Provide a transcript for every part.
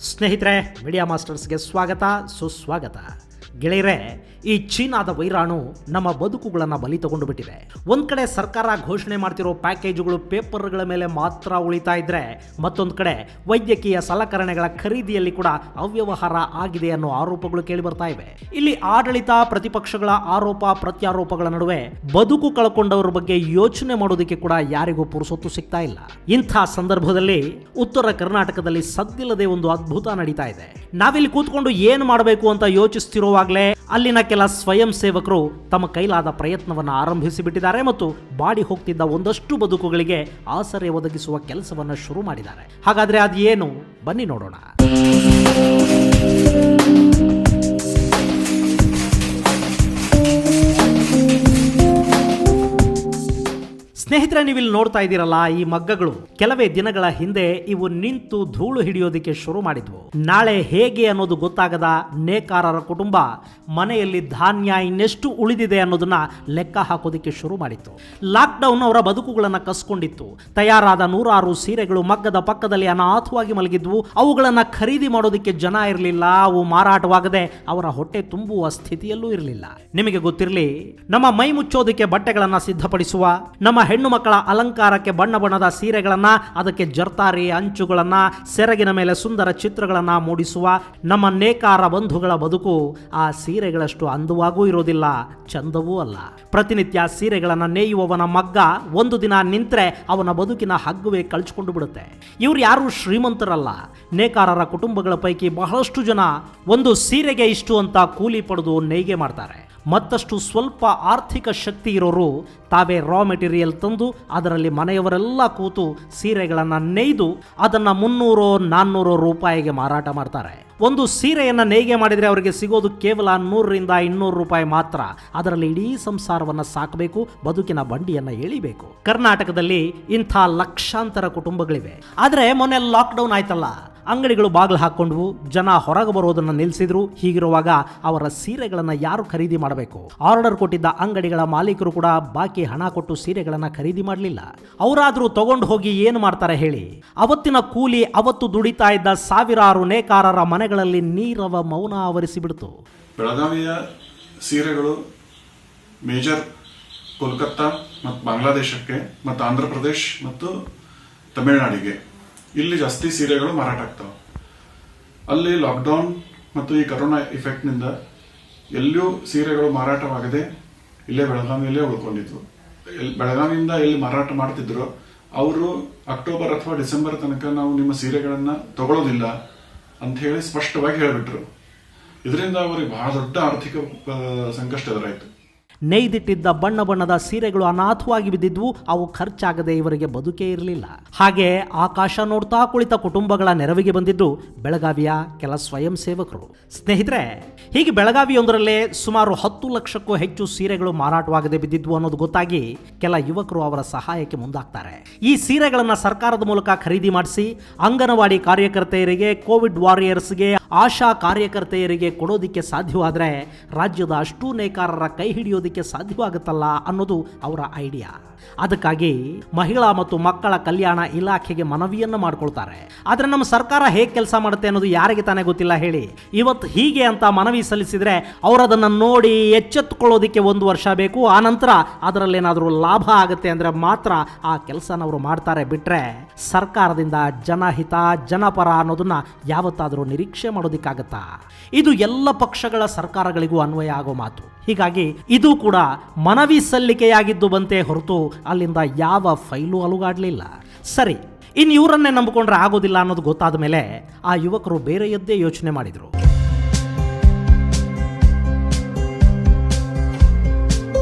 ಸ್ನೇಹಿತರೆ, ಮೀಡಿಯಾ ಮಾಸ್ಟರ್ಸ್ಗೆ ಸ್ವಾಗತ ಸುಸ್ವಾಗತ. ಗೆಳೆಯರೆ, ಈ ಚೀನಾದ ವೈರಾಣು ನಮ್ಮ ಬದುಕುಗಳನ್ನು ಬಲಿ ತಗೊಂಡು ಬಿಟ್ಟಿದೆ. ಒಂದ್ ಕಡೆ ಸರ್ಕಾರ ಘೋಷಣೆ ಮಾಡ್ತಿರೋ ಪ್ಯಾಕೇಜುಗಳು ಪೇಪರ್ಗಳ ಮೇಲೆ ಮಾತ್ರ ಉಳಿತಾ ಇದ್ರೆ, ಮತ್ತೊಂದು ಕಡೆ ವೈದ್ಯಕೀಯ ಸಲಕರಣೆಗಳ ಖರೀದಿಯಲ್ಲಿ ಕೂಡ ಅವ್ಯವಹಾರ ಆಗಿದೆ ಅನ್ನೋ ಆರೋಪಗಳು ಕೇಳಿ ಬರ್ತಾ ಇವೆ. ಇಲ್ಲಿ ಆಡಳಿತ ಪ್ರತಿಪಕ್ಷಗಳ ಆರೋಪ ಪ್ರತ್ಯಾರೋಪಗಳ ನಡುವೆ ಬದುಕು ಕಳ್ಕೊಂಡವರ ಬಗ್ಗೆ ಯೋಚನೆ ಮಾಡೋದಕ್ಕೆ ಕೂಡ ಯಾರಿಗೂ ಪುರುಸೊತ್ತು ಸಿಗ್ತಾ ಇಲ್ಲ. ಇಂಥ ಸಂದರ್ಭದಲ್ಲಿ ಉತ್ತರ ಕರ್ನಾಟಕದಲ್ಲಿ ಸದ್ದಿಲ್ಲದೆ ಒಂದು ಅದ್ಭುತ ನಡೀತಾ ಇದೆ. ನಾವಿಲ್ಲಿ ಕೂತ್ಕೊಂಡು ಏನು ಮಾಡಬೇಕು ಅಂತ ಯೋಚಿಸ್ತಿರುವಾಗಲೇ ಅಲ್ಲಿನ ಕೆಲ ಸ್ವಯಂ ಸೇವಕರು ತಮ್ಮ ಕೈಲಾದ ಪ್ರಯತ್ನವನ್ನು ಆರಂಭಿಸಿಬಿಟ್ಟಿದ್ದಾರೆ ಮತ್ತು ಬಾಡಿ ಹೋಗ್ತಿದ್ದ ಒಂದಷ್ಟು ಬದುಕುಗಳಿಗೆ ಆಸರೆ ಒದಗಿಸುವ ಕೆಲಸವನ್ನು ಶುರು ಮಾಡಿದ್ದಾರೆ. ಹಾಗಾದ್ರೆ ಅದು ಏನು? ಬನ್ನಿ ನೋಡೋಣ. ಸ್ನೇಹಿತರೆ, ನೀವಿಲ್ಲಿ ನೋಡ್ತಾ ಇದ್ದೀರಲ್ಲ, ಈ ಮಗ್ಗಗಳು ಕೆಲವೇ ದಿನಗಳ ಹಿಂದೆ ಇವು ನಿಂತು ಧೂಳು ಹಿಡಿಯೋದಕ್ಕೆ ಶುರು ಮಾಡಿದ್ವು. ನಾಳೆ ಹೇಗೆ ಅನ್ನೋದು ಗೊತ್ತಾಗದ ನೇಕಾರರ ಕುಟುಂಬ ಮನೆಯಲ್ಲಿ ಧಾನ್ಯ ಇನ್ನೆಷ್ಟು ಉಳಿದಿದೆ ಅನ್ನೋದನ್ನ ಲೆಕ್ಕ ಹಾಕೋದಕ್ಕೆ ಶುರು ಮಾಡಿತ್ತು. ಲಾಕ್ಡೌನ್ ಅವರ ಬದುಕುಗಳನ್ನು ಕಸ್ಕೊಂಡಿತ್ತು. ತಯಾರಾದ ನೂರಾರು ಸೀರೆಗಳು ಮಗ್ಗದ ಪಕ್ಕದಲ್ಲಿ ಅನಾಥವಾಗಿ ಮಲಗಿದ್ವು. ಅವುಗಳನ್ನ ಖರೀದಿ ಮಾಡೋದಕ್ಕೆ ಜನ ಇರಲಿಲ್ಲ. ಅವು ಮಾರಾಟವಾಗದೆ ಅವರ ಹೊಟ್ಟೆ ತುಂಬುವ ಸ್ಥಿತಿಯಲ್ಲೂ ಇರಲಿಲ್ಲ. ನಿಮಗೆ ಗೊತ್ತಿರಲಿ, ನಮ್ಮ ಮೈ ಮುಚ್ಚೋದಕ್ಕೆ ಬಟ್ಟೆಗಳನ್ನ ಸಿದ್ಧಪಡಿಸುವ, ನಮ್ಮ ಹೆಣ್ಣು ಮಕ್ಕಳ ಅಲಂಕಾರಕ್ಕೆ ಬಣ್ಣ ಬಣ್ಣದ ಸೀರೆಗಳನ್ನ, ಅದಕ್ಕೆ ಜರ್ತಾರಿ ಅಂಚುಗಳನ್ನ, ಸೆರಗಿನ ಮೇಲೆ ಸುಂದರ ಚಿತ್ರಗಳನ್ನ ಮೂಡಿಸುವ ನಮ್ಮ ನೇಕಾರ ಬಂಧುಗಳ ಬದುಕು ಆ ಸೀರೆಗಳಷ್ಟು ಅಂದವಾಗೂ ಇರೋದಿಲ್ಲ, ಚಂದವೂ ಅಲ್ಲ. ಪ್ರತಿನಿತ್ಯ ಸೀರೆಗಳನ್ನ ನೇಯುವವನ ಮಗ್ಗ ಒಂದು ದಿನ ನಿಂತ್ರೆ ಅವನ ಬದುಕಿನ ಹಗ್ಗುವೆ ಕಳ್ಚಿಕೊಂಡು ಬಿಡುತ್ತೆ. ಇವ್ರು ಯಾರು ಶ್ರೀಮಂತರಲ್ಲ. ನೇಕಾರರ ಕುಟುಂಬಗಳ ಪೈಕಿ ಬಹಳಷ್ಟು ಜನ ಒಂದು ಸೀರೆಗೆ ಇಷ್ಟು ಅಂತ ಕೂಲಿ ಪಡೆದು ನೇಯ್ಗೆ ಮಾಡ್ತಾರೆ. ಮತ್ತಷ್ಟು ಸ್ವಲ್ಪ ಆರ್ಥಿಕ ಶಕ್ತಿ ಇರೋರು ತಾವೇ ರಾ ಮೆಟೀರಿಯಲ್ ತಂದು ಅದರಲ್ಲಿ ಮನೆಯವರೆಲ್ಲ ಕೂತು ಸೀರೆಗಳನ್ನು ನೇಯ್ದು ಅದನ್ನು 300-400 ರೂಪಾಯಿಗೆ ಮಾರಾಟ ಮಾಡ್ತಾರೆ. ಒಂದು ಸೀರೆಯನ್ನು ನೇಯ್ಗೆ ಮಾಡಿದರೆ ಅವರಿಗೆ ಸಿಗೋದು ಕೇವಲ 100-200 ರೂಪಾಯಿ ಮಾತ್ರ. ಅದರಲ್ಲಿ ಇಡೀ ಸಂಸಾರವನ್ನು ಸಾಕಬೇಕು, ಬದುಕಿನ ಬಂಡಿಯನ್ನು ಎಳಿಬೇಕು. ಕರ್ನಾಟಕದಲ್ಲಿ ಇಂಥ ಲಕ್ಷಾಂತರ ಕುಟುಂಬಗಳಿವೆ. ಆದರೆ ಮೊನ್ನೆ ಲಾಕ್ಡೌನ್ ಆಯ್ತಲ್ಲ, ಅಂಗಡಿಗಳು ಬಾಗಿಲು ಹಾಕ್ಕೊಂಡ್ವು, ಜನ ಹೊರಗೆ ಬರೋದನ್ನು ನಿಲ್ಲಿಸಿದ್ರು. ಹೀಗಿರುವಾಗ ಅವರ ಸೀರೆಗಳನ್ನು ಯಾರು ಖರೀದಿ ಮಾಡಬೇಕು? ಆರ್ಡರ್ ಕೊಟ್ಟಿದ್ದ ಅಂಗಡಿಗಳ ಮಾಲೀಕರು ಕೂಡ ಬಾಕಿ ಹಣ ಕೊಟ್ಟು ಸೀರೆಗಳನ್ನು ಖರೀದಿ ಮಾಡಲಿಲ್ಲ. ಅವರಾದ್ರೂ ತಗೊಂಡು ಹೋಗಿ ಏನು ಮಾಡ್ತಾರೆ ಹೇಳಿ? ಅವತ್ತಿನ ಕೂಲಿ ಅವತ್ತು ದುಡಿತಾ ಇದ್ದ ಸಾವಿರಾರು ನೇಕಾರರ ಮನೆಗಳಲ್ಲಿ ನೀರವ ಮೌನ ಆವರಿಸಿಬಿಡ್ತು. ಬೆಳಗಾವಿಯ ಸೀರೆಗಳು ಮೇಜರ್ ಕೋಲ್ಕತ್ತಾ ಮತ್ತು ಬಾಂಗ್ಲಾದೇಶಕ್ಕೆ ಮತ್ತು ಆಂಧ್ರ ಪ್ರದೇಶ್ ಮತ್ತು ತಮಿಳುನಾಡಿಗೆ ಇಲ್ಲಿ ಜಾಸ್ತಿ ಸೀರೆಗಳು ಮಾರಾಟ ಆಗ್ತಾವೆ. ಅಲ್ಲಿ ಲಾಕ್ಡೌನ್ ಮತ್ತು ಈ ಕರೋನಾ ಇಫೆಕ್ಟ್ನಿಂದ ಎಲ್ಲಿಯೂ ಸೀರೆಗಳು ಮಾರಾಟವಾಗದೆ ಇಲ್ಲೇ ಬೆಳಗಾವಿಯಲ್ಲೇ ಉಳ್ಕೊಂಡಿದ್ವು. ಬೆಳಗಾವಿಯಿಂದ ಎಲ್ಲಿ ಮಾರಾಟ ಮಾಡ್ತಿದ್ರು ಅವರು ಅಕ್ಟೋಬರ್ ಅಥವಾ ಡಿಸೆಂಬರ್ ತನಕ ನಾವು ನಿಮ್ಮ ಸೀರೆಗಳನ್ನ ತಗೊಳ್ಳೋದಿಲ್ಲ ಅಂತ ಹೇಳಿ ಸ್ಪಷ್ಟವಾಗಿ ಹೇಳಿಬಿಟ್ರು. ಇದರಿಂದ ಅವರಿಗೆ ಬಹಳ ದೊಡ್ಡ ಆರ್ಥಿಕ ಸಂಕಷ್ಟ ಎದುರಾಯಿತು. ನೇಯ್ದಿಟ್ಟಿದ್ದ ಬಣ್ಣ ಬಣ್ಣದ ಸೀರೆಗಳು ಅನಾಥವಾಗಿ ಬಿದ್ದಿದ್ವು. ಅವು ಖರ್ಚಾಗದೆ ಇವರಿಗೆ ಬದುಕೇ ಇರಲಿಲ್ಲ. ಹಾಗೆ ಆಕಾಶ ನೋಡ್ತಾ ಕುಳಿತ ಕುಟುಂಬಗಳ ನೆರವಿಗೆ ಬಂದಿದ್ದು ಬೆಳಗಾವಿಯ ಕೆಲ ಸ್ವಯಂ ಸೇವಕರು. ಸ್ನೇಹಿತರೆ, ಹೀಗೆ ಬೆಳಗಾವಿಯೊಂದರಲ್ಲೇ ಸುಮಾರು 10 ಲಕ್ಷಕ್ಕೂ ಹೆಚ್ಚು ಸೀರೆಗಳು ಮಾರಾಟವಾಗದೆ ಬಿದ್ದಿದ್ವು ಅನ್ನೋದು ಗೊತ್ತಾಗಿ ಕೆಲ ಯುವಕರು ಅವರ ಸಹಾಯಕ್ಕೆ ಮುಂದಾಗ್ತಾರೆ. ಈ ಸೀರೆಗಳನ್ನು ಸರ್ಕಾರದ ಮೂಲಕ ಖರೀದಿ ಮಾಡಿಸಿ ಅಂಗನವಾಡಿ ಕಾರ್ಯಕರ್ತೆಯರಿಗೆ, ಕೋವಿಡ್ ವಾರಿಯರ್ಸ್ಗೆ, ಆಶಾ ಕಾರ್ಯಕರ್ತೆಯರಿಗೆ ಕೊಡೋದಿಕ್ಕೆ ಸಾಧ್ಯವಾದರೆ ರಾಜ್ಯದ ಅಷ್ಟೂ ನೇಕಾರರ ಕೈ ಹಿಡಿಯೋದಿಕ್ಕೆ ಸಾಧ್ಯವಾಗುತ್ತಲ್ಲ ಅನ್ನೋದು ಅವರ ಐಡಿಯಾ. ಅದಕ್ಕಾಗಿ ಮಹಿಳಾ ಮತ್ತು ಮಕ್ಕಳ ಕಲ್ಯಾಣ ಇಲಾಖೆಗೆ ಮನವಿಯನ್ನು ಮಾಡ್ಕೊಳ್ತಾರೆ. ಆದರೆ ನಮ್ಮ ಸರ್ಕಾರ ಹೇಗೆ ಕೆಲಸ ಮಾಡುತ್ತೆ ಅನ್ನೋದು ಯಾರಿಗೆ ತಾನೇ ಗೊತ್ತಿಲ್ಲ ಹೇಳಿ. ಇವತ್ತು ಹೀಗೆ ಅಂತ ಮನವಿ ಸಲ್ಲಿಸಿದ್ರೆ ಅವರದನ್ನು ನೋಡಿ ಎಚ್ಚೆತ್ತುಕೊಳ್ಳೋದಿಕ್ಕೆ 1 ವರ್ಷ ಬೇಕು. ಆ ನಂತರ ಅದರಲ್ಲೇನಾದರೂ ಲಾಭ ಆಗುತ್ತೆ ಅಂದರೆ ಮಾತ್ರ ಆ ಕೆಲಸನ ಅವರು ಮಾಡ್ತಾರೆ. ಬಿಟ್ರೆ ಸರ್ಕಾರದಿಂದ ಜನಹಿತ ಜನಪರ ಅನ್ನೋದನ್ನ ಯಾವತ್ತಾದರೂ ನಿರೀಕ್ಷೆ ಮಾಡೋದಿಕ್ಕಾಗತ್ತಾ? ಇದು ಎಲ್ಲ ಪಕ್ಷಗಳ ಸರ್ಕಾರಗಳಿಗೂ ಅನ್ವಯ ಆಗೋ ಮಾತು. ಹೀಗಾಗಿ ಇದು ಕೂಡ ಮನವಿ ಸಲ್ಲಿಕೆಯಾಗಿದ್ದು ಬಂತೆ ಹೊರತು ಅಲ್ಲಿಂದ ಯಾವ ಫೈಲು ಅಲುಗಾಡಲಿಲ್ಲ. ಸರಿ, ಇನ್ನು ಇವರನ್ನೇ ನಂಬಿಕೊಂಡ್ರೆ ಆಗೋದಿಲ್ಲ ಅನ್ನೋದು ಗೊತ್ತಾದ ಮೇಲೆ ಆ ಯುವಕರು ಬೇರೆಯದ್ದೇ ಯೋಚನೆ ಮಾಡಿದರು.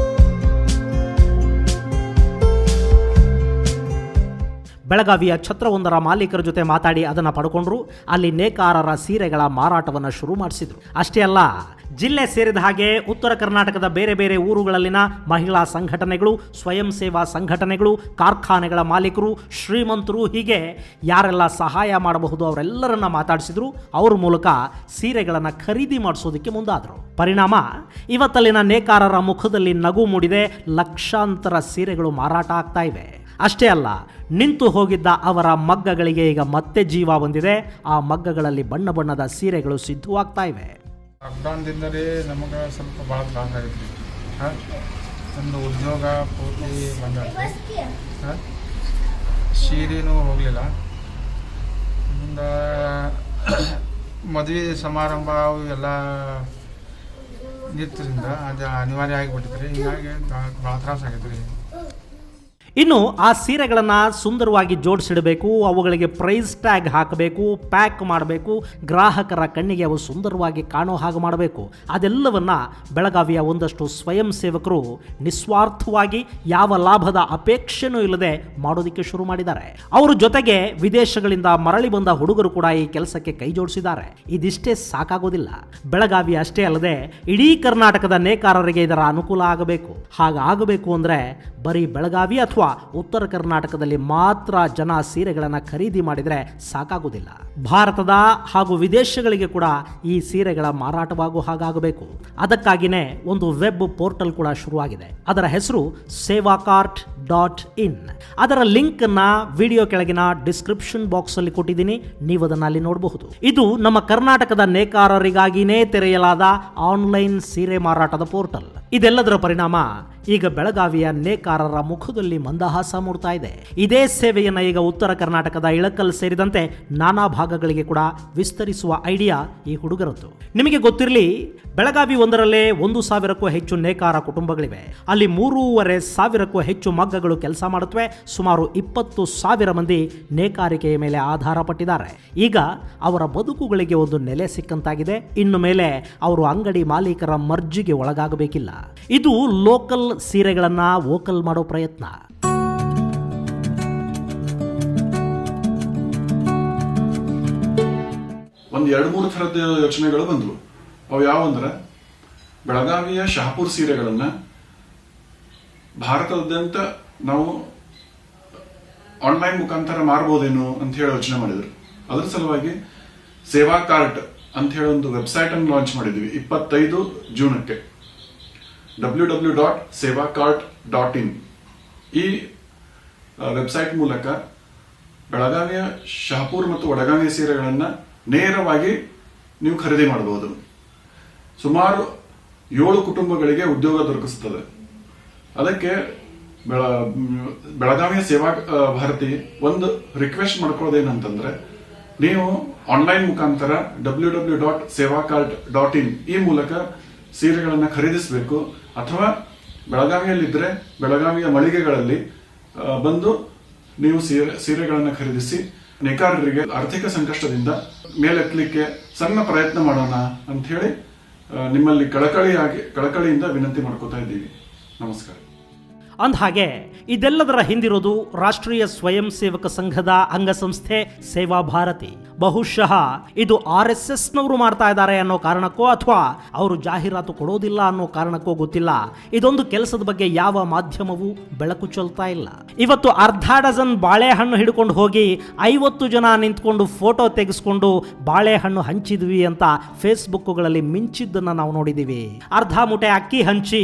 ಬೆಳಗಾವಿಯ ಛತ್ರವೊಂದರ ಮಾಲೀಕರ ಜೊತೆ ಮಾತಾಡಿ ಅದನ್ನು ಪಡ್ಕೊಂಡ್ರು. ಅಲ್ಲಿ ನೇಕಾರರ ಸೀರೆಗಳ ಮಾರಾಟವನ್ನು ಶುರು ಮಾಡಿಸಿದ್ರು. ಅಷ್ಟೇ ಅಲ್ಲ, ಜಿಲ್ಲೆ ಸೇರಿದ ಹಾಗೆ ಉತ್ತರ ಕರ್ನಾಟಕದ ಬೇರೆ ಬೇರೆ ಊರುಗಳಲ್ಲಿನ ಮಹಿಳಾ ಸಂಘಟನೆಗಳು, ಸ್ವಯಂ ಸೇವಾ ಸಂಘಟನೆಗಳು, ಕಾರ್ಖಾನೆಗಳ ಮಾಲೀಕರು, ಶ್ರೀಮಂತರು, ಹೀಗೆ ಯಾರೆಲ್ಲ ಸಹಾಯ ಮಾಡಬಹುದು ಅವರೆಲ್ಲರನ್ನ ಮಾತಾಡಿಸಿದ್ರು. ಅವ್ರ ಮೂಲಕ ಸೀರೆಗಳನ್ನು ಖರೀದಿ ಮಾಡಿಸೋದಕ್ಕೆ ಮುಂದಾದರು. ಪರಿಣಾಮ, ಇವತ್ತಲ್ಲಿನ ನೇಕಾರರ ಮುಖದಲ್ಲಿ ನಗು ಮೂಡಿದೆ. ಲಕ್ಷಾಂತರ ಸೀರೆಗಳು ಮಾರಾಟ ಆಗ್ತಾ ಇವೆ. ಅಷ್ಟೇ ಅಲ್ಲ, ನಿಂತು ಹೋಗಿದ್ದ ಅವರ ಮಗ್ಗಗಳಿಗೆ ಈಗ ಮತ್ತೆ ಜೀವ ಬಂದಿದೆ. ಆ ಮಗ್ಗಗಳಲ್ಲಿ ಬಣ್ಣ ಬಣ್ಣದ ಸೀರೆಗಳು ಸಿದ್ಧವಾಗ್ತಾ ಇವೆ. ಲಾಕ್ಡೌನ್ದಿಂದಲೇ ನಮಗೆ ಸ್ವಲ್ಪ ಭಾಳ ತ್ರಾಸ ಆಗೈತಿ. ಒಂದು ಉದ್ಯೋಗ ಪೂರ್ತಿ ಬಂದೈತಿ. ಸೀರೆನೂ ಹೋಗಲಿಲ್ಲ. ಮುಂದೆ ಮದುವೆ ಸಮಾರಂಭ ಅವು ಎಲ್ಲ ನಿಂತರಿಂದ ಅದು ಅನಿವಾರ್ಯ ಆಗಿಬಿಟ್ಟಿದ್ರಿ. ಹೀಗಾಗಿ ಭಾಳ ತ್ರಾಸ ಆಗೈತೆ ರೀ. ಇನ್ನು ಆ ಸೀರೆಗಳನ್ನು ಸುಂದರವಾಗಿ ಜೋಡಿಸಿಡಬೇಕು, ಅವುಗಳಿಗೆ ಪ್ರೈಸ್ ಟ್ಯಾಗ್ ಹಾಕಬೇಕು, ಪ್ಯಾಕ್ ಮಾಡಬೇಕು, ಗ್ರಾಹಕರ ಕಣ್ಣಿಗೆ ಅವು ಸುಂದರವಾಗಿ ಕಾಣೋ ಹಾಗೆ ಮಾಡಬೇಕು. ಅದೆಲ್ಲವನ್ನ ಬೆಳಗಾವಿಯ ಒಂದಷ್ಟು ಸ್ವಯಂ ಸೇವಕರು ನಿಸ್ವಾರ್ಥವಾಗಿ ಯಾವ ಲಾಭದ ಅಪೇಕ್ಷೆನೂ ಇಲ್ಲದೆ ಮಾಡೋದಕ್ಕೆ ಶುರು ಮಾಡಿದ್ದಾರೆ. ಅವರ ಜೊತೆಗೆ ವಿದೇಶಗಳಿಂದ ಮರಳಿ ಬಂದ ಹುಡುಗರು ಕೂಡ ಈ ಕೆಲಸಕ್ಕೆ ಕೈ ಜೋಡಿಸಿದ್ದಾರೆ. ಇದಿಷ್ಟೇ ಸಾಕಾಗೋದಿಲ್ಲ. ಬೆಳಗಾವಿ ಅಷ್ಟೇ ಅಲ್ಲದೆ ಇಡೀ ಕರ್ನಾಟಕದ ನೇಕಾರರಿಗೆ ಇದರ ಅನುಕೂಲ ಆಗಬೇಕು. ಹಾಗಾಗಬೇಕು ಅಂದರೆ ಬರೀ ಬೆಳಗಾವಿ ಅಥವಾ ಉತ್ತರ ಕರ್ನಾಟಕದಲ್ಲಿ ಮಾತ್ರ ಜನ ಸೀರೆಗಳನ್ನು ಖರೀದಿ ಮಾಡಿದರೆ ಸಾಕಾಗುವುದಿಲ್ಲ. ಭಾರತದ ಹಾಗೂ ವಿದೇಶಗಳಿಗೆ ಕೂಡ ಈ ಸೀರೆಗಳ ಮಾರಾಟವಾಗುವ ಹಾಗಾಗಬೇಕು. ಅದಕ್ಕಾಗಿಯೇ ಒಂದು ವೆಬ್ ಪೋರ್ಟಲ್ ಕೂಡ ಶುರುವಾಗಿದೆ. ಅದರ ಹೆಸರು SevaKart.in. ಅದರ ಲಿಂಕ್ ಅನ್ನ ವಿಡಿಯೋ ಕೆಳಗಿನ ಡಿಸ್ಕ್ರಿಪ್ಷನ್ ಬಾಕ್ಸ್ ಅಲ್ಲಿ ಕೊಟ್ಟಿದ್ದೀನಿ, ನೀವು ಅದನ್ನು ಅಲ್ಲಿ ನೋಡಬಹುದು. ಇದು ನಮ್ಮ ಕರ್ನಾಟಕದ ನೇಕಾರರಿಗಾಗಿಯೇ ತೆರೆಯಲಾದ ಆನ್ಲೈನ್ ಸೀರೆ ಮಾರಾಟದ ಪೋರ್ಟಲ್. ಇದೆಲ್ಲದರ ಪರಿಣಾಮ ಈಗ ಬೆಳಗಾವಿಯ ನೇಕಾರರ ಮುಖದಲ್ಲಿ ಮಂದಹಾಸ ಮೂಡ್ತಾ ಇದೆ. ಇದೇ ಸೇವೆಯನ್ನ ಈಗ ಉತ್ತರ ಕರ್ನಾಟಕದ ಇಳಕಲ್ ಸೇರಿದಂತೆ ನಾನಾ ಭಾಗಗಳಿಗೆ ಕೂಡ ವಿಸ್ತರಿಸುವ ಐಡಿಯಾ ಈ ಹುಡುಗರದ್ದು. ನಿಮಗೆ ಗೊತ್ತಿರಲಿ, ಬೆಳಗಾವಿ ಒಂದರಲ್ಲೇ 1,000ಕ್ಕೂ ಹೆಚ್ಚು ನೇಕಾರ ಕುಟುಂಬಗಳಿವೆ. ಅಲ್ಲಿ 3,500ಕ್ಕೂ ಹೆಚ್ಚು ಮಗ್ಗಗಳು ಕೆಲಸ ಮಾಡುತ್ತವೆ. ಸುಮಾರು 20,000 ಮಂದಿ ನೇಕಾರಿಕೆಯ ಮೇಲೆ ಆಧಾರ ಪಟ್ಟಿದ್ದಾರೆ. ಈಗ ಅವರ ಬದುಕುಗಳಿಗೆ ಒಂದು ನೆಲೆ ಸಿಕ್ಕಂತಾಗಿದೆ. ಇನ್ನು ಮೇಲೆ ಅವರು ಅಂಗಡಿ ಮಾಲೀಕರ ಮರ್ಜಿಗೆ ಒಳಗಾಗಬೇಕಿಲ್ಲ. ಇದು ಲೋಕಲ್ ಸೀರೆಗಳನ್ನ ವೋಕಲ್ ಮಾಡೋ ಪ್ರಯತ್ನ. ಒಂದು 2-3 ಥರದ ಯೋಚನೆಗಳು ಬಂದವು. ಅವು ಯಾವಂದ್ರೆ, ಬೆಳಗಾವಿಯ ಶಹಾಪುರ್ ಸೀರೆಗಳನ್ನ ಭಾರತದಾದ್ಯಂತ ನಾವು ಆನ್ಲೈನ್ ಮುಖಾಂತರ ಮಾರಬಹುದೇನು ಅಂತ ಹೇಳಿ ಯೋಚನೆ ಮಾಡಿದ್ರು. ಅದ್ರ ಸಲುವಾಗಿ ಸೇವಾ ಕಾರ್ಟ್ ಅಂತ ಹೇಳಿ ಒಂದು ವೆಬ್ಸೈಟ್ ಅನ್ನು ಲಾಂಚ್ ಮಾಡಿದ್ವಿ 25 ಜೂನಕ್ಕೆ. www.sevakart.in. ಈ ವೆಬ್ಸೈಟ್ ಮೂಲಕ ಬೆಳಗಾವಿಯ ಶಹಾಪುರ್ ಮತ್ತು ವಡಗಾವಿಯ ಸೀರೆಗಳನ್ನು ನೇರವಾಗಿ ನೀವು ಖರೀದಿ ಮಾಡಬಹುದು. ಸುಮಾರು 7 ಕುಟುಂಬಗಳಿಗೆ ಉದ್ಯೋಗ ದೊರಕಿಸುತ್ತದೆ. ಅದಕ್ಕೆ ಬೆಳಗಾವಿಯ ಸೇವಾ ಭಾರತಿ ಒಂದು ರಿಕ್ವೆಸ್ಟ್ ಮಾಡ್ಕೊಳ್ಳೋದೇನಂತಂದ್ರೆ, ನೀವು ಆನ್ಲೈನ್ ಮುಖಾಂತರ www.sevakart.in ಈ ಮೂಲಕ ಸೀರೆಗಳನ್ನು ಖರೀದಿಸಬೇಕು. ಅಥವಾ ಬೆಳಗಾವಿಯಲ್ಲಿದ್ದರೆ ಬೆಳಗಾವಿಯ ಮಳಿಗೆಗಳಲ್ಲಿ ಬಂದು ನೀವು ಸೀರೆಗಳನ್ನು ಖರೀದಿಸಿ ನೇಕಾರರಿಗೆ ಆರ್ಥಿಕ ಸಂಕಷ್ಟದಿಂದ ಮೇಲೆತ್ತಲಿಕ್ಕೆ ಸಣ್ಣ ಪ್ರಯತ್ನ ಮಾಡೋಣ ಅಂತ ಹೇಳಿ ನಿಮ್ಮಲ್ಲಿ ಕಳಕಳಿಯಿಂದ ವಿನಂತಿ ಮಾಡ್ಕೋತಾ ಇದ್ದೀವಿ. ನಮಸ್ಕಾರ. ಅಂದಹಾಗೆ ಇದೆಲ್ಲದರ ಹಿಂದಿರೋದು ರಾಷ್ಟ್ರೀಯ ಸ್ವಯಂ ಸೇವಕ ಸಂಘದ ಅಂಗಸಂಸ್ಥೆ ಸೇವಾ ಭಾರತಿ. ಬಹುಶಃ ಇದು RSSನವರು ಮಾಡ್ತಾ ಇದ್ದಾರೆ ಅನ್ನೋ ಕಾರಣಕ್ಕೋ ಅಥವಾ ಅವರು ಜಾಹೀರಾತು ಕೊಡೋದಿಲ್ಲ ಅನ್ನೋ ಕಾರಣಕ್ಕೋ ಗೊತ್ತಿಲ್ಲ, ಇದೊಂದು ಕೆಲಸದ ಬಗ್ಗೆ ಯಾವ ಮಾಧ್ಯಮವೂ ಬೆಳಕು ಚೆಲ್ತಾ ಇಲ್ಲ. ಇವತ್ತು ಅರ್ಧ ಡಜನ್ ಬಾಳೆಹಣ್ಣು ಹಿಡ್ಕೊಂಡು ಹೋಗಿ 50 ಜನ ನಿಂತ್ಕೊಂಡು ಫೋಟೋ ತೆಗೆಸ್ಕೊಂಡು ಬಾಳೆಹಣ್ಣು ಹಂಚಿದ್ವಿ ಅಂತ ಫೇಸ್ಬುಕ್ಗಳಲ್ಲಿ ಮಿಂಚಿದ್ದನ್ನು ನಾವು ನೋಡಿದ್ದೀವಿ. ಅರ್ಧ ಮೂಟೆ ಅಕ್ಕಿ ಹಂಚಿ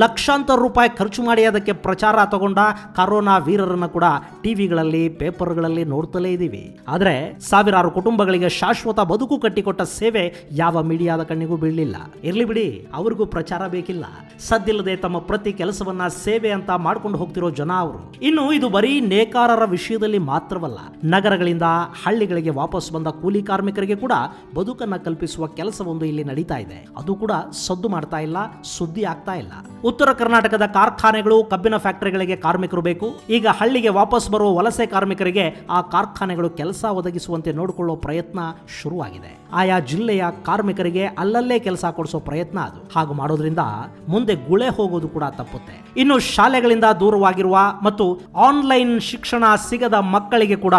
ಲಕ್ಷಾಂತರ ರೂಪಾಯಿ ಖರ್ಚು ಮಾಡಿ ಅದಕ್ಕೆ ಪ್ರಚಾರ ತಗೊಂಡ ಕರೋನಾ ವೀರರನ್ನು ಕೂಡ ಟಿವಿಗಳಲ್ಲಿ ಪೇಪರ್ಗಳಲ್ಲಿ ನೋಡ್ತಲೇ ಇದ್ದೀವಿ. ಆದರೆ ಸಾವಿರಾರು ಕುಟುಂಬಗಳಿಗೆ ಶಾಶ್ವತ ಬದುಕು ಕಟ್ಟಿಕೊಟ್ಟ ಸೇವೆ ಯಾವ ಮೀಡಿಯಾದ ಕಣ್ಣಿಗೂ ಬೀಳಲಿಲ್ಲ. ಇರ್ಲಿ ಬಿಡಿ, ಅವ್ರಿಗೂ ಪ್ರಚಾರ ಬೇಕಿಲ್ಲ. ಸದ್ದಿಲ್ಲದೆ ತಮ್ಮ ಪ್ರತಿ ಕೆಲಸವನ್ನ ಸೇವೆ ಅಂತ ಮಾಡ್ಕೊಂಡು ಹೋಗ್ತಿರೋ ಜನ ಅವರು. ಇನ್ನು ಇದು ಬರೀ ನೇಕಾರರ ವಿಷಯದಲ್ಲಿ ಮಾತ್ರವಲ್ಲ, ನಗರಗಳಿಂದ ಹಳ್ಳಿಗಳಿಗೆ ವಾಪಸ್ ಬಂದ ಕೂಲಿ ಕಾರ್ಮಿಕರಿಗೆ ಕೂಡ ಬದುಕನ್ನ ಕಲ್ಪಿಸುವ ಕೆಲಸವೊಂದು ಇಲ್ಲಿ ನಡೀತಾ ಇದೆ. ಅದು ಕೂಡ ಸದ್ದು ಮಾಡ್ತಾ ಇಲ್ಲ, ಸುದ್ದಿ ಆಗ್ತಾ ಇಲ್ಲ. ಉತ್ತರ ಕರ್ನಾಟಕದ ಕಾರ್ಖಾನೆಗಳು, ಕಬ್ಬಿನ ಫ್ಯಾಕ್ಟರಿಗಳಿಗೆ ಕಾರ್ಮಿಕರು ಬೇಕು. ಈಗ ಹಳ್ಳಿಗೆ ವಾಪಸ್ ಬರುವ ವಲಸೆ ಕಾರ್ಮಿಕರಿಗೆ ಆ ಕಾರ್ಖಾನೆಗಳು ಕೆಲಸ ಒದಗಿಸುವಂತೆ ನೋಡಿಕೊಳ್ಳೋ ಪ್ರಯತ್ನ ಶುರುವಾಗಿದೆ. ಆಯಾ ಜಿಲ್ಲೆಯ ಕಾರ್ಮಿಕರಿಗೆ ಅಲ್ಲಲ್ಲೇ ಕೆಲಸ ಕೊಡಿಸೋ ಪ್ರಯತ್ನ ಅದು. ಹಾಗೂ ಮಾಡೋದ್ರಿಂದ ಮುಂದೆ ಗುಳೆ ಹೋಗೋದು ಕೂಡ ತಪ್ಪುತ್ತೆ. ಇನ್ನು ಶಾಲೆಗಳಿಂದ ದೂರವಾಗಿರುವ ಮತ್ತು ಆನ್ಲೈನ್ ಶಿಕ್ಷಣ ಸಿಗದ ಮಕ್ಕಳಿಗೆ ಕೂಡ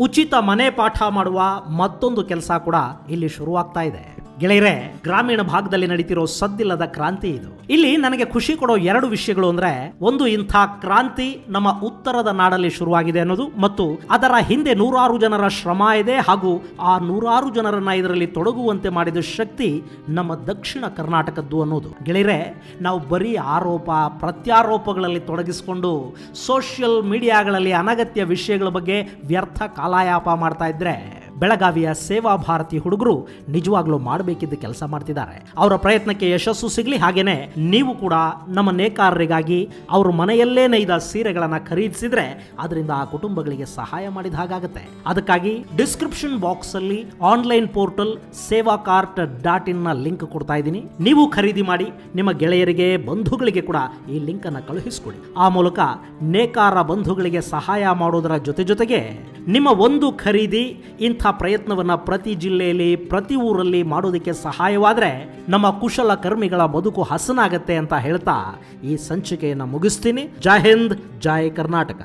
ಉಚಿತ ಮನೆ ಪಾಠ ಮಾಡುವ ಮತ್ತೊಂದು ಕೆಲಸ ಕೂಡ ಇಲ್ಲಿ ಶುರುವಾಗ್ತಾ ಇದೆ. ಗೆಳೆಯರೆ, ಗ್ರಾಮೀಣ ಭಾಗದಲ್ಲಿ ನಡೀತಿರೋ ಸದ್ದಿಲ್ಲದ ಕ್ರಾಂತಿ ಇದು. ಇಲ್ಲಿ ನನಗೆ ಖುಷಿ ಕೊಡೋ 2 ವಿಷಯಗಳು ಅಂದ್ರೆ, ಒಂದು ಇಂಥ ಕ್ರಾಂತಿ ನಮ್ಮ ಉತ್ತರದ ನಾಡಲ್ಲಿ ಶುರುವಾಗಿದೆ ಅನ್ನೋದು, ಮತ್ತು ಅದರ ಹಿಂದೆ ನೂರಾರು ಜನರ ಶ್ರಮ ಇದೆ, ಹಾಗೂ ಆ ನೂರಾರು ಜನರನ್ನ ಇದರಲ್ಲಿ ತೊಡಗುವಂತೆ ಮಾಡಿದ ಶಕ್ತಿ ನಮ್ಮ ದಕ್ಷಿಣ ಕರ್ನಾಟಕದ್ದು ಅನ್ನೋದು. ಗೆಳೆಯರೆ, ನಾವು ಬರೀ ಆರೋಪ ಪ್ರತ್ಯಾರೋಪಗಳಲ್ಲಿ ತೊಡಗಿಸಿಕೊಂಡು ಸೋಷಿಯಲ್ ಮೀಡಿಯಾಗಳಲ್ಲಿ ಅನಗತ್ಯ ವಿಷಯಗಳ ಬಗ್ಗೆ ವ್ಯರ್ಥ ಕಾಲಯಾಪ ಮಾಡ್ತಾ ಇದ್ರೆ, ಬೆಳಗಾವಿಯ ಸೇವಾ ಭಾರತಿ ಹುಡುಗರು ನಿಜವಾಗ್ಲೂ ಮಾಡಬೇಕಿದ್ದ ಕೆಲಸ ಮಾಡ್ತಿದ್ದಾರೆ. ಅವರ ಪ್ರಯತ್ನಕ್ಕೆ ಯಶಸ್ಸು ಸಿಗಲಿ. ಹಾಗೇನೆ ನೀವು ಕೂಡ ನಮ್ಮ ನೇಕಾರರಿಗಾಗಿ ಅವರು ಮನೆಯಲ್ಲೇ ನೇಯ್ದ ಸೀರೆಗಳನ್ನು ಖರೀದಿಸಿದ್ರೆ ಅದರಿಂದ ಆ ಕುಟುಂಬಗಳಿಗೆ ಸಹಾಯ ಮಾಡಿದ ಹಾಗಾಗುತ್ತೆ. ಅದಕ್ಕಾಗಿ ಡಿಸ್ಕ್ರಿಪ್ಷನ್ ಬಾಕ್ಸ್ ಅಲ್ಲಿ ಆನ್ಲೈನ್ ಪೋರ್ಟಲ್ ಸೇವಾಕಾರ್ಟ್.in ನ ಲಿಂಕ್ ಕೊಡ್ತಾ ಇದ್ದೀನಿ. ನೀವು ಖರೀದಿ ಮಾಡಿ ನಿಮ್ಮ ಗೆಳೆಯರಿಗೆ, ಬಂಧುಗಳಿಗೆ ಕೂಡ ಈ ಲಿಂಕ್ ಅನ್ನು ಕಳುಹಿಸಿಕೊಡಿ. ಆ ಮೂಲಕ ನೇಕಾರ ಬಂಧುಗಳಿಗೆ ಸಹಾಯ ಮಾಡೋದರ ಜೊತೆಗೆ ನಿಮ್ಮ ಒಂದು ಖರೀದಿ ಇಂಥ ಪ್ರಯತ್ನವನ್ನ ಪ್ರತಿ ಜಿಲ್ಲೆಯಲ್ಲಿ, ಪ್ರತಿ ಊರಲ್ಲಿ ಮಾಡೋದಕ್ಕೆ ಸಹಾಯವಾದರೆ ನಮ್ಮ ಕುಶಲ ಕರ್ಮಿಗಳ ಬದುಕು ಹಸನಾಗತ್ತೆ ಅಂತ ಹೇಳ್ತಾ ಈ ಸಂಚಿಕೆಯನ್ನು ಮುಗಿಸ್ತೀನಿ. ಜೈ ಹಿಂದ್, ಜೈ ಕರ್ನಾಟಕ.